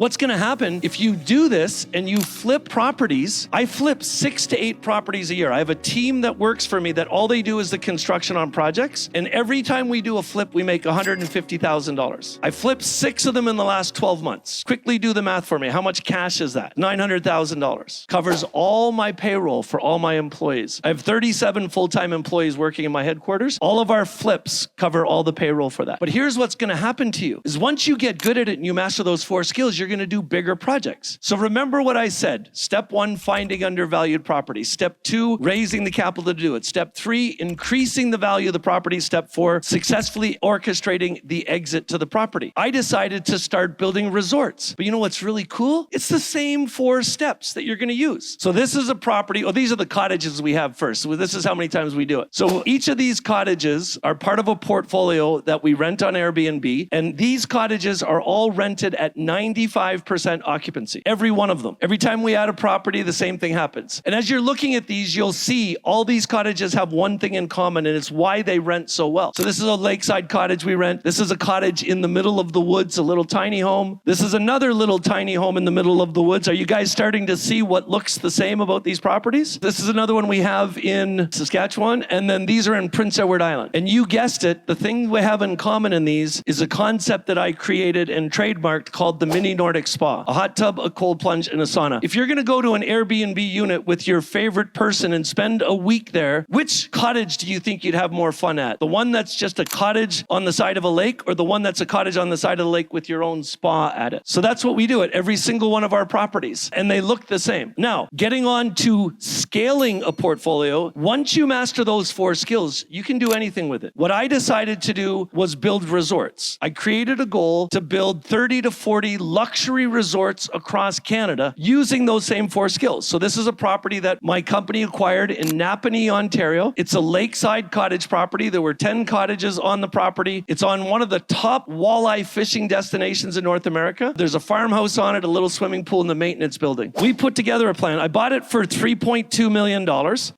What's going to happen if you do this and you flip properties? I flip 6 to 8 properties a year. I have a team that works for me that all they do is the construction on projects. And every time we do a flip, we make $150,000. I flipped 6 of them in the last 12 months. Quickly do the math for me. How much cash is that? $900,000. Covers all my payroll for all my employees. I have 37 full-time employees working in my headquarters. All of our flips cover all the payroll for that. But here's what's going to happen to you is once you get good at it and you master those 4 skills, you're going to do bigger projects. So remember what I said. Step 1, finding undervalued property. Step 2, raising the capital to do it. Step 3, increasing the value of the property. Step 4, successfully orchestrating the exit to the property. I decided to start building resorts. But you know what's really cool? It's the same 4 steps that you're going to use. So this is a property. Oh, these are the cottages we have first. So this is how many times we do it. So each of these cottages are part of a portfolio that we rent on Airbnb. And these cottages are all rented at 95% occupancy. Every one of them. Every time we add a property, the same thing happens. And as you're looking at these, you'll see all these cottages have one thing in common, and it's why they rent so well. So this is a lakeside cottage we rent. This is a cottage in the middle of the woods, a little tiny home. This is another little tiny home in the middle of the woods. Are you guys starting to see what looks the same about these properties? This is another one we have in Saskatchewan, and then these are in Prince Edward Island. And you guessed it, the thing we have in common in these is a concept that I created and trademarked called the Mini Nordic Spa. A hot tub, a cold plunge, and a sauna. If you're going to go to an Airbnb unit with your favorite person and spend a week there, which cottage do you think you'd have more fun at? The one that's just a cottage on the side of a lake, or the one that's a cottage on the side of the lake with your own spa at it? So that's what we do at every single one of our properties, and they look the same. Now, getting on to scaling a portfolio, once you master those 4 skills, you can do anything with it. What I decided to do was build resorts. I created a goal to build 30 to 40 luxury resorts across Canada using those same 4 skills. So this is a property that my company acquired in Napanee, Ontario. It's a lakeside cottage property. There were 10 cottages on the property. It's on one of the top walleye fishing destinations in North America. There's a farmhouse on it, a little swimming pool in the maintenance building. We put together a plan. I bought it for $3.2 million.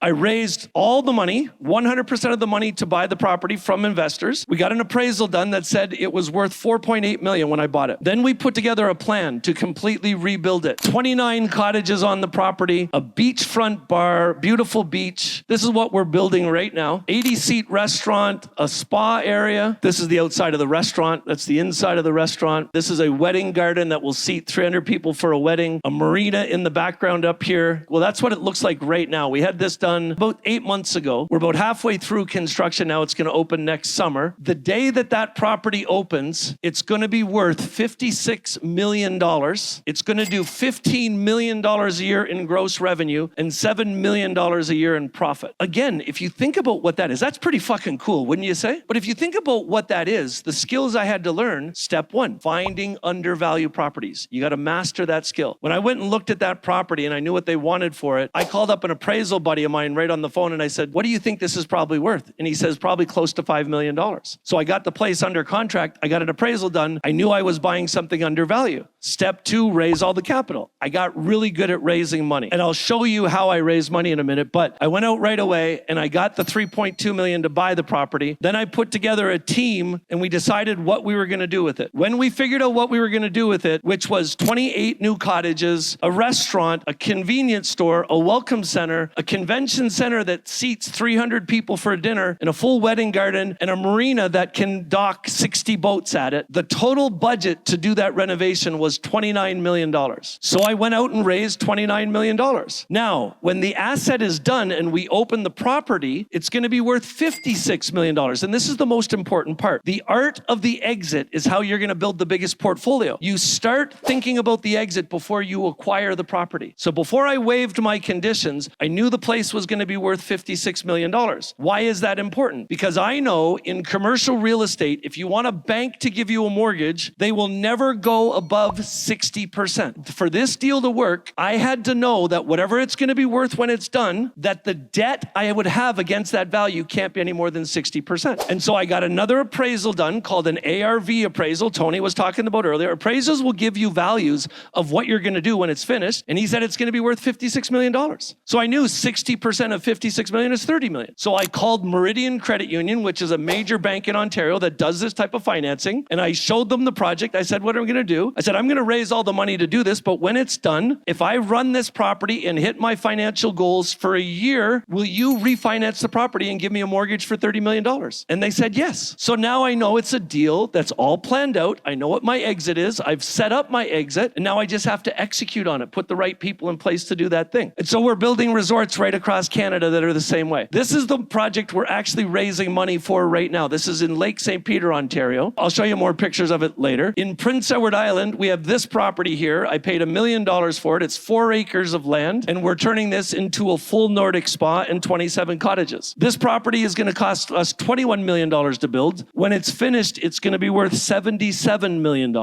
I raised all the money, 100% of the money to buy the property from investors. We got an appraisal done that said it was worth $4.8 million when I bought it. Then we put together a plan to completely rebuild it. 29 cottages on the property, a beachfront bar, beautiful beach. This is what we're building right now. 80-seat restaurant, a spa area. This is the outside of the restaurant. That's the inside of the restaurant. This is a wedding garden that will seat 300 people for a wedding. A marina in the background up here. Well, that's what it looks like right now. We had this done about 8 months ago. We're about halfway through construction now. It's going to open next summer. The day that that property opens, it's going to be worth $56 million. It's going to do $15 million a year in gross revenue and $7 million a year in profit. Again, if you think about what that is, that's pretty fucking cool, wouldn't you say? But if you think about what that is, the skills I had to learn, step 1, finding undervalued properties. You got to master that skill. When I went and looked at that property and I knew what they wanted for it, I called up an appraisal buddy of mine right on the phone and I said, what do you think this is probably worth? And he says, probably close to $5 million. So I got the place under contract. I got an appraisal done. I knew I was buying something undervalued. Step 2, raise all the capital. I got really good at raising money. And I'll show you how I raise money in a minute, but I went out right away and I got the $3.2 million to buy the property. Then I put together a team and we decided what we were going to do with it. When we figured out what we were going to do with it, which was 28 new cottages, a restaurant, a convenience store, a welcome center, a convention center that seats 300 people for a dinner, and a full wedding garden, and a marina that can dock 60 boats at it, the total budget to do that renovation was $29 million. So I went out and raised $29 million. Now, when the asset is done and we open the property, it's going to be worth $56 million. And this is the most important part. The art of the exit is how you're going to build the biggest portfolio. You start thinking about the exit before you acquire the property. So before I waived my conditions, I knew the place was going to be worth $56 million. Why is that important? Because I know in commercial real estate, if you want a bank to give you a mortgage, they will never go above 60%. For this deal to work, I had to know that whatever it's going to be worth when it's done, that the debt I would have against that value can't be any more than 60%. And so I got another appraisal done called an ARV appraisal. Tony was talking about earlier. Appraisals will give you values of what you're going to do when it's finished. And he said it's going to be worth $56 million. So I knew 60% of $56 million is $30 million. So I called Meridian Credit Union, which is a major bank in Ontario that does this type of financing. And I showed them the project. I said, what am I going to do? I said, I'm going going to raise all the money to do this, but when it's done, if I run this property and hit my financial goals for a year, will you refinance the property and give me a mortgage for $30 million? And they said yes. So now I know it's a deal that's all planned out. I know what my exit is. I've set up my exit, and now I just have to execute on it, put the right people in place to do that thing. And so we're building resorts right across Canada that are the same way. This is the project we're actually raising money for right now. This is in Lake St. Peter, Ontario. I'll show you more pictures of it later. In Prince Edward Island, we have this property here. I paid $1 million for it. It's 4 acres of land, and we're turning this into a full Nordic spa and 27 cottages. This property is going to cost us $21 million to build. When it's finished, it's going to be worth $77 million.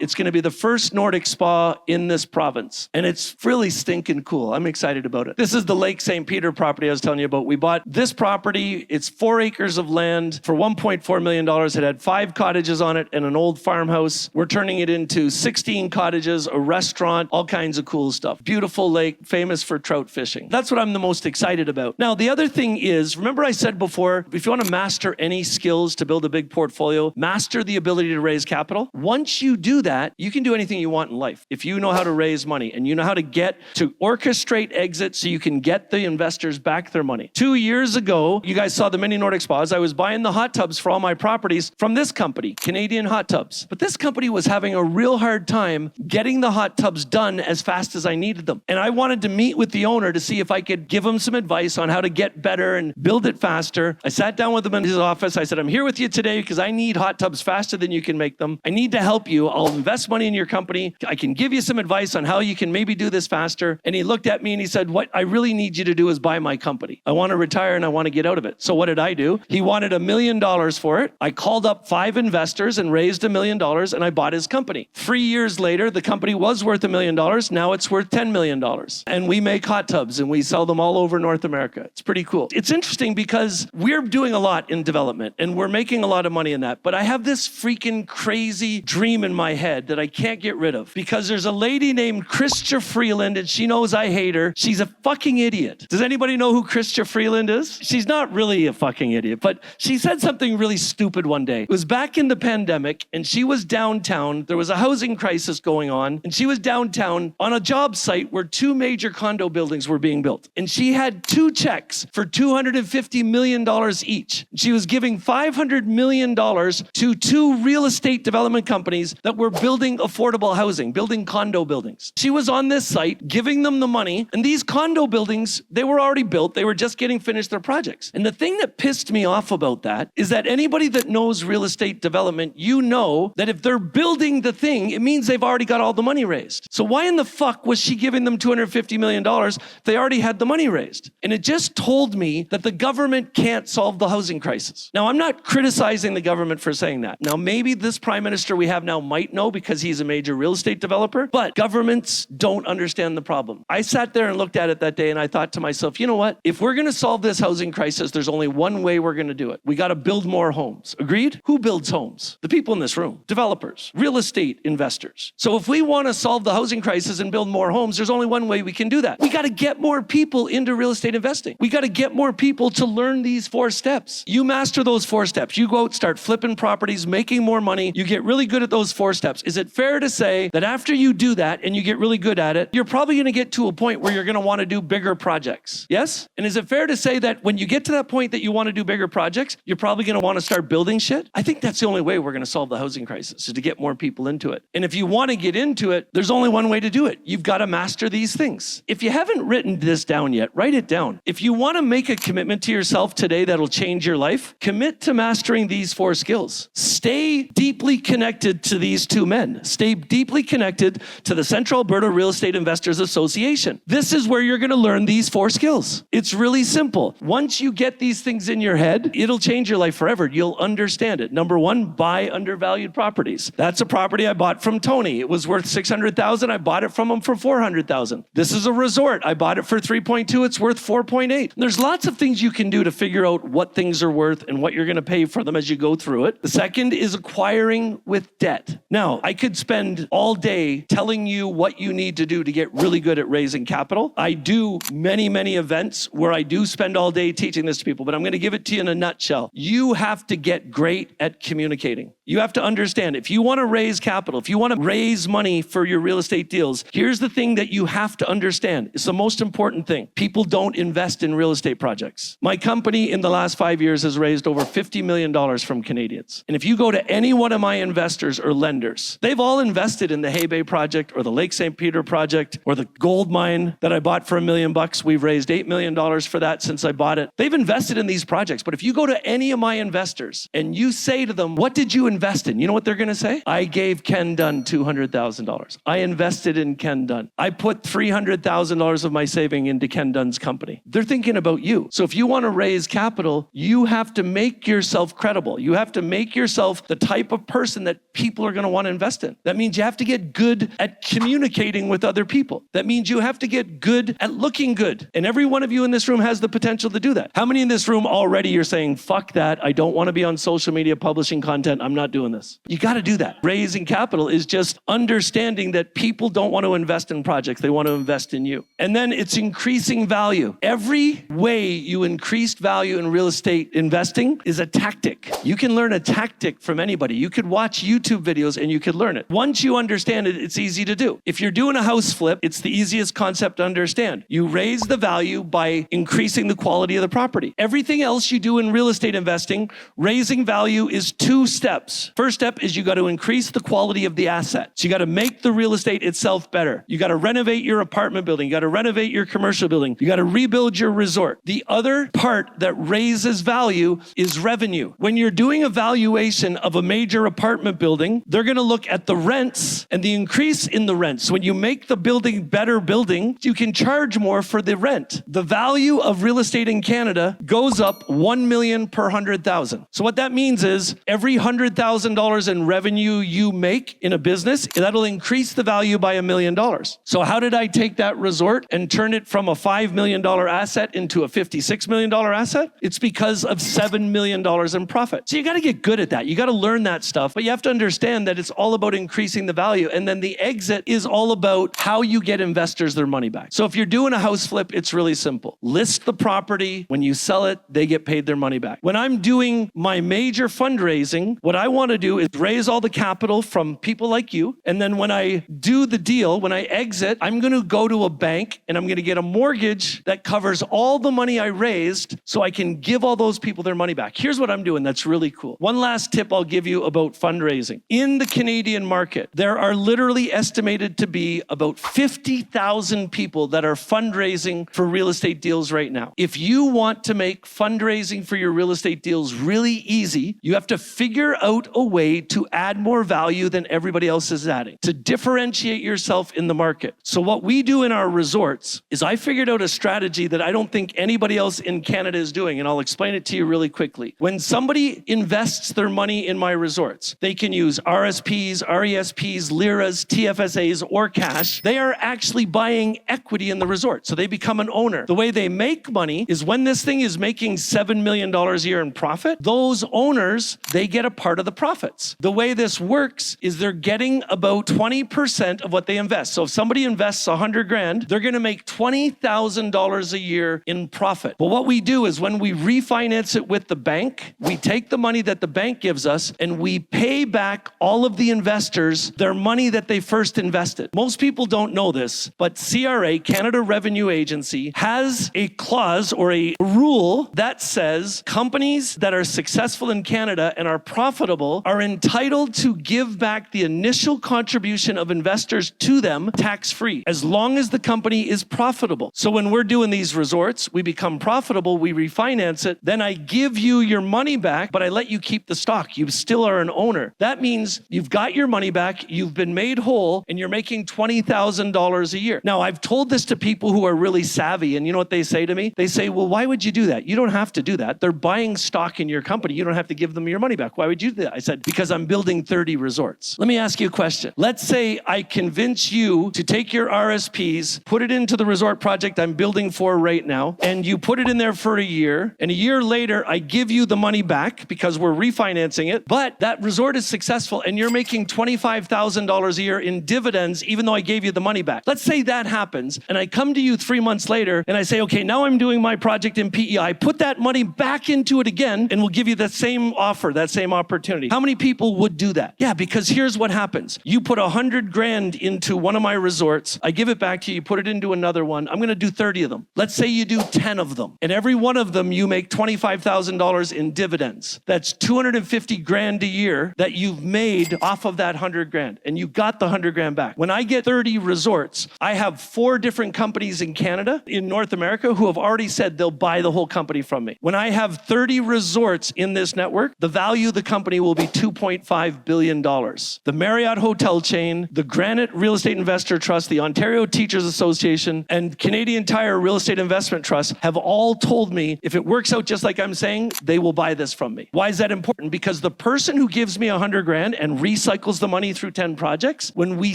It's going to be the first Nordic spa in this province, and it's really stinking cool. I'm excited about it. This is the Lake St. Peter property I was telling you about. We bought this property. It's 4 acres of land for $1.4 million. It had 5 cottages on it and an old farmhouse. We're turning it into 16 cottages, a restaurant, all kinds of cool stuff. Beautiful lake, famous for trout fishing. That's what I'm the most excited about. Now, the other thing is, remember I said before, if you want to master any skills to build a big portfolio, master the ability to raise capital. Once you do that, you can do anything you want in life. If you know how to raise money and you know how to get to orchestrate exit so you can get the investors back their money. 2 years ago, you guys saw the mini Nordic spas. I was buying the hot tubs for all my properties from this company, Canadian Hot Tubs. But this company was having a real hard time getting the hot tubs done as fast as I needed them. And I wanted to meet with the owner to see if I could give him some advice on how to get better and build it faster. I sat down with him in his office. I said, I'm here with you today because I need hot tubs faster than you can make them. I need to help you. I'll invest money in your company. I can give you some advice on how you can maybe do this faster. And he looked at me and he said, what I really need you to do is buy my company. I want to retire and I want to get out of it. So what did I do? He wanted $1 million for it. I called up 5 investors and raised $1 million and I bought his company. 3 years later, the company was worth $1 million. Now it's worth $10 million. And we make hot tubs and we sell them all over North America. It's pretty cool. It's interesting because we're doing a lot in development and we're making a lot of money in that. But I have this freaking crazy dream in my head that I can't get rid of because there's a lady named Chrystia Freeland and she knows I hate her. She's a fucking idiot. Does anybody know who Chrystia Freeland is? She's not really a fucking idiot, but she said something really stupid one day. It was back in the pandemic and she was downtown. There was a housing crisis going on and she was downtown on a job site where 2 major condo buildings were being built. And she had 2 checks for $250 million each. She was giving $500 million to 2 real estate development companies that were building affordable housing, building condo buildings. She was on this site giving them the money, and these condo buildings, they were already built. They were just getting finished their projects. And the thing that pissed me off about that is that anybody that knows real estate development, you know that if they're building the thing, it means they've already got all the money raised. So why in the fuck was she giving them $250 million if they already had the money raised? And it just told me that the government can't solve the housing crisis. Now, I'm not criticizing the government for saying that. Now, maybe this prime minister we have now might know because he's a major real estate developer, but governments don't understand the problem. I sat there and looked at it that day and I thought to myself, you know what? If we're going to solve this housing crisis, there's only one way we're going to do it. We got to build more homes. Agreed? Who builds homes? The people in this room. Developers. Real estate investors. So if we want to solve the housing crisis and build more homes, there's only one way we can do that. We got to get more people into real estate investing. We got to get more people to learn these 4 steps. You master those 4 steps. You go out, start flipping properties, making more money. You get really good at those 4 steps. Is it fair to say that after you do that and you get really good at it, you're probably going to get to a point where you're going to want to do bigger projects? Yes? And is it fair to say that when you get to that point that you want to do bigger projects, you're probably going to want to start building shit? I think that's the only way we're going to solve the housing crisis, is to get more people into it. And if you want to get into it, there's only one way to do it. You've got to master these things. If you haven't written this down yet, write it down. If you want to make a commitment to yourself today that'll change your life, commit to mastering these 4 skills. Stay deeply connected to these 2 men. Stay deeply connected to the Central Alberta Real Estate Investors Association. This is where you're going to learn these 4 skills. It's really simple. Once you get these things in your head, it'll change your life forever. You'll understand it. Number 1, buy undervalued properties. That's a property I bought from Tony. It was worth $600,000. I bought it from him for $400,000. This is a resort. I bought it for 3.2. It's worth 4.8. There's lots of things you can do to figure out what things are worth and what you're going to pay for them as you go through it. The second is acquiring with debt. Now, I could spend all day telling you what you need to do to get really good at raising capital. I do many, many events where I do spend all day teaching this to people, but I'm going to give it to you in a nutshell. You have to get great at communicating. You have to understand, if you want to raise capital, if you want to raise money for your real estate deals, here's the thing that you have to understand. It's the most important thing. People don't invest in real estate projects. My company in the last 5 years has raised over $50 million from Canadians. And if you go to any one of my investors or lenders, they've all invested in the Hay Bay project or the Lake St. Peter project or the gold mine that I bought for $1 million. We've raised $8 million for that since I bought it. They've invested in these projects. But if you go to any of my investors and you say to them, what did you invest in? You know what they're going to say? I gave Ken Dunn $200,000. I invested in Ken Dunn. I put $300,000 of my saving into Ken Dunn's company. They're thinking about you. So if you want to raise capital, you have to make yourself credible. You have to make yourself the type of person that people are going to want to invest in. That means you have to get good at communicating with other people. That means you have to get good at looking good. And every one of you in this room has the potential to do that. How many in this room already you're saying, fuck that, I don't want to be on social media publishing content, I'm not doing this? You got to do that. Raising capital is just understanding that people don't want to invest in projects, they want to invest in you. And then it's increasing value. Every way you increase value in real estate investing is a tactic. You can learn a tactic from anybody. You could watch YouTube videos and you could learn it. Once you understand it, it's easy to do. If you're doing a house flip, it's the easiest concept to understand. You raise the value by increasing the quality of the property. Everything else you do in real estate investing, raising value is 2 steps. First step is you got to increase the quality of the asset. So you got to make the real estate itself better. You got to renovate your apartment building. You got to renovate your commercial building. You got to rebuild your resort. The other part that raises value is revenue. When you're doing a valuation of a major apartment building, they're going to look at the rents and the increase in the rents. So when you make the building better building, you can charge more for the rent. The value of real estate in Canada goes up $1 million per 100,000. So what that means is every $100,000 in revenue you make in a business, that'll increase the value by $1 million. So how did I take that resort and turn it from a $5 million asset into a $56 million asset? It's because of $7 million in profit. So you got to get good at that. You got to learn that stuff, but you have to understand that it's all about increasing the value. And then the exit is all about how you get investors their money back. So if you're doing a house flip, it's really simple. List the property. When you sell it, they get paid their money back. When I'm doing my major fundraising, what I want to do is raise all the capital from people like you. And then when I do the deal, when I exit, I'm going to go to a bank and I'm going to get a mortgage that covers all the money I raised so I can give all those people their money back. Here's what I'm doing that's really cool. One last tip I'll give you about fundraising. In the Canadian market, there are literally estimated to be about 50,000 people that are fundraising for real estate deals right now. If you want to make fundraising for your real estate deals really easy, you have to figure out a way to add more value than everybody else is adding, to differentiate yourself in the market. So what we do in our resorts is I figured out a strategy that I don't think anybody else in Canada is doing, and I'll explain it to you really quickly. When somebody invests their money in my resorts, they can use RSPs, RESPs, LIRAs, TFSAs, or cash. They are actually buying equity in the resort, so they become an owner. The way they make money is when this thing is making $7 million a year in profit, those owners, they get a part of the profits. The way this works is they're getting about 20% of what they invest. So if somebody invests 100 grand, they're going to make $20,000 a year in profit. But what we do is when we refinance it with the bank, we take the money that the bank gives us and we pay back all of the investors their money that they first invested. Most people don't know this, but CRA, Canada Revenue Agency, has a clause or a rule that says companies that are successful in Canada and are profitable are entitled to give back the initial contribution of investors to them tax-free, as long as the company is profitable. So when we're doing these resorts, we become profitable, we refinance it, then I give you your money back, but I let you keep the stock. You still are an owner. That means you've got your money back, you've been made whole, and you're making $20,000 a year. Now, I've told this to people who are really savvy, and you know what they say to me? They say, well, why would you do that? You don't have to do that. They're buying stock in your company. You don't have to give them your money back. Why would you do that? I said, because I'm building 30 resorts. Let me ask you a question. Let's say I convince you to take your RSPs, put it into the resort project I'm building for right now, and you put it in there for a year, and a year later, I give you the money back because we're refinancing it, but that resort is successful and you're making $25,000 a year in dividends even though I gave you the money back. Let's say that happens, and I come to you 3 months later, and I say, okay, now I'm doing my project in PEI, put that money back into it again, and we'll give you the same offer, that same opportunity. opportunity. How many people would do that? Yeah, because here's what happens. You put 100 grand into one of my resorts. I give it back to you. You put it into another one. I'm going to do 30 of them. Let's say you do 10 of them. And every one of them, you make $25,000 in dividends. That's 250 grand a year that you've made off of that 100 grand. And you got the 100 grand back. When I get 30 resorts, I have 4 different companies in Canada, in North America, who have already said they'll buy the whole company from me. When I have 30 resorts in this network, the value of the company will be $2.5 billion. The Marriott hotel chain, the Granite Real Estate Investor Trust, the Ontario Teachers Association, and Canadian Tire Real Estate Investment Trust have all told me if it works out just like I'm saying, they will buy this from me. Why is that important? Because the person who gives me 100 grand and recycles the money through 10 projects, when we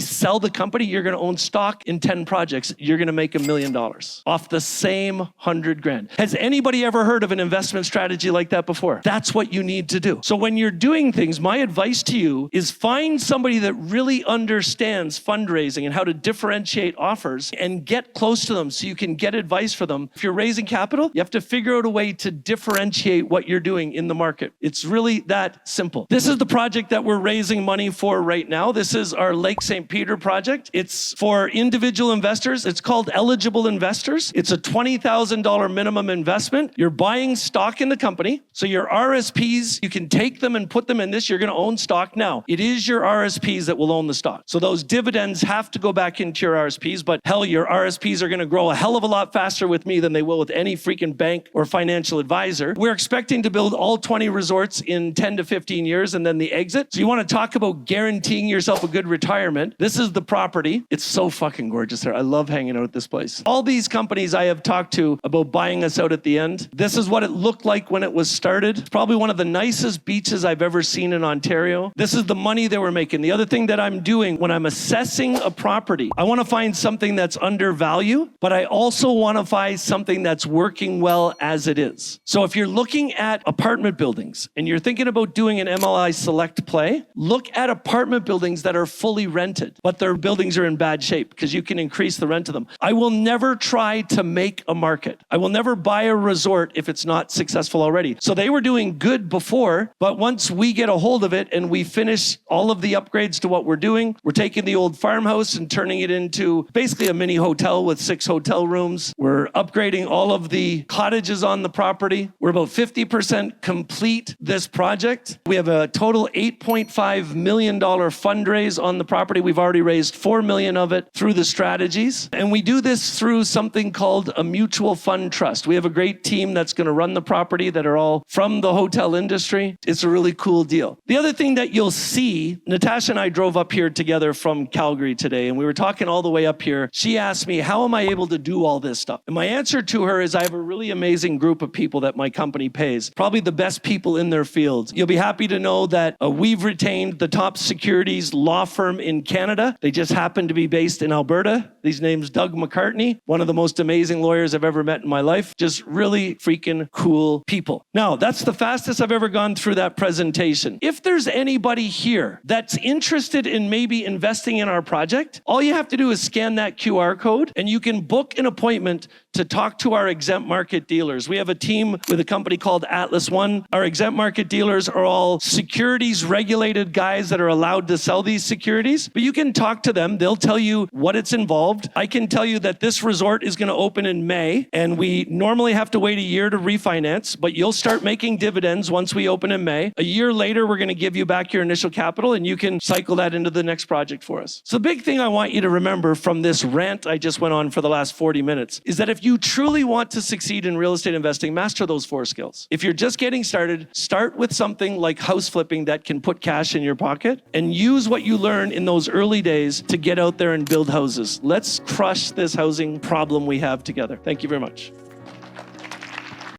sell the company, you're going to own stock in 10 projects. You're going to make $1 million off the same 100 grand. Has anybody ever heard of an investment strategy like that before? That's what you need to do. So when you're doing things, my advice to you is find somebody that really understands fundraising and how to differentiate offers and get close to them so you can get advice for them. If you're raising capital, you have to figure out a way to differentiate what you're doing in the market. It's really that simple. This is the project that we're raising money for right now. This is our Lake St. Peter project. It's for individual investors. It's called eligible investors. It's a $20,000 minimum investment. You're buying stock in the company. So your RSPs, you can take them and put them in this. You're going to own stock now. It is your RSPs that will own the stock. So those dividends have to go back into your RSPs, but hell, your RSPs are going to grow a hell of a lot faster with me than they will with any freaking bank or financial advisor. We're expecting to build all 20 resorts in 10 to 15 years and then the exit. So you want to talk about guaranteeing yourself a good retirement. This is the property. It's so fucking gorgeous here. I love hanging out at this place. All these companies I have talked to about buying us out at the end. This is what it looked like when it was started. It's probably one of the nicest beaches I've ever seen in Ontario. This is the money they were making. The other thing that I'm doing when I'm assessing a property, I want to find something that's undervalued, but I also want to find something that's working well as it is. So if you're looking at apartment buildings and you're thinking about doing an MLI select play, look at apartment buildings that are fully rented, but their buildings are in bad shape because you can increase the rent of them. I will never try to make a market. I will never buy a resort if it's not successful already. So they were doing good before, but once we get a hold of it and we finish all of the upgrades to what we're doing, we're taking the old farmhouse and turning it into basically a mini hotel with 6 hotel rooms. We're upgrading all of the cottages on the property. We're about 50% complete this project. We have a total $8.5 million fundraise on the property. We've already raised $4 million of it through the strategies. And we do this through something called a mutual fund trust. We have a great team that's going to run the property that are all from the hotel industry. It's a really cool deal. The other thing that you'll see, Natasha and I drove up here together from Calgary today, and we were talking all the way up here. She asked me, how am I able to do all this stuff? And my answer to her is I have a really amazing group of people that my company pays, probably the best people in their fields. You'll be happy to know that we've retained the top securities law firm in Canada. They just happen to be based in Alberta. His name's Doug McCartney, one of the most amazing lawyers I've ever met in my life. Just really freaking cool people. Now, that's the fastest I've ever gone through that presentation. If there's anybody here that's interested in maybe investing in our project, all you have to do is scan that QR code and you can book an appointment to talk to our exempt market dealers. We have a team with a company called Atlas One. Our exempt market dealers are all securities regulated guys that are allowed to sell these securities, but you can talk to them. They'll tell you what it's involved. I can tell you that this resort is going to open in May, and we normally have to wait a year to refinance, but you'll start making dividends once we open in May. A year later, we're going to give you back your initial capital, and you can cycle that into the next project for us. So the big thing I want you to remember from this rant I just went on for the last 40 minutes is that if you truly want to succeed in real estate investing, master those 4 skills. If you're just getting started, start with something like house flipping that can put cash in your pocket and use what you learn in those early days to get out there and build houses. Let's crush this housing problem we have together. Thank you very much.